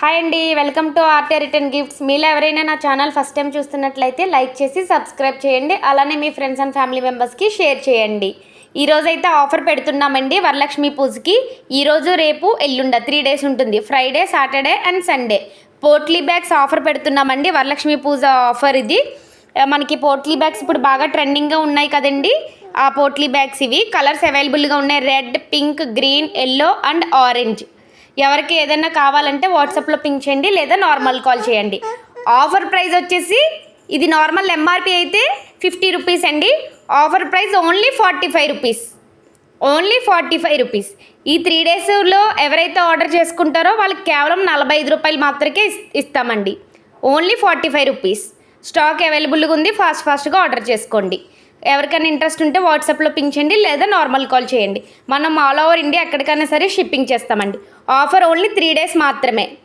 Hi అండి, welcome to RT return gifts. మీలో ఎవరైనా నా ఛానల్ ఫస్ట్ టైం చూస్తున్నట్లయితే లైక్ చేసి సబ్స్క్రైబ్ చేయండి. అలానే మీ ఫ్రెండ్స్ అండ్ ఫ్యామిలీ మెంబర్స్కి షేర్ చేయండి. ఈరోజు అయితే ఆఫర్ పెడుతున్నామండి వరలక్ష్మి పూజకి. ఈరోజు రేపు ఎల్లుండ 3 days ఉంటుంది. Friday, Saturday and Sunday potli bags offer పెడుతున్నామండి. వరలక్ష్మి పూజ ఆఫర్ ఇది. మనకి పోట్లీ బ్యాగ్స్ ఇప్పుడు బాగా ట్రెండింగ్గా ఉన్నాయి కదండి. ఆ పోట్లీ బ్యాగ్స్ ఇవి కలర్స్ అవైలబుల్గా ఉన్నాయి. Red, pink, green, yellow and orange. ఎవరికి ఏదైనా కావాలంటే వాట్సాప్లో పింక్ చేయండి లేదా నార్మల్ కాల్ చేయండి. ఆఫర్ ప్రైస్ వచ్చేసి ఇది నార్మల్ ఎంఆర్పి అయితే 50 రూపీస్ అండి. Offer price only 45 rupees. Only 45 rupees. ఈ 3 daysలో ఎవరైతే ఆర్డర్ చేసుకుంటారో వాళ్ళకి కేవలం 45 రూపాయలు మాత్రమే ఇస్తామండి. Only 45 rupees. స్టాక్ అవైలబుల్గా ఉంది. ఫాస్ట్గా ఆర్డర్ చేసుకోండి. ఎవరికైనా ఇంట్రెస్ట్ ఉంటే వాట్సాప్లో పింక్ చేయండి లేదా నార్మల్ కాల్ చేయండి. మనం ఆల్ ఓవర్ ఇండియా ఎక్కడికైనా సరే షిప్పింగ్ చేస్తామండి. ఆఫర్ ఓన్లీ 3 days మాత్రమే.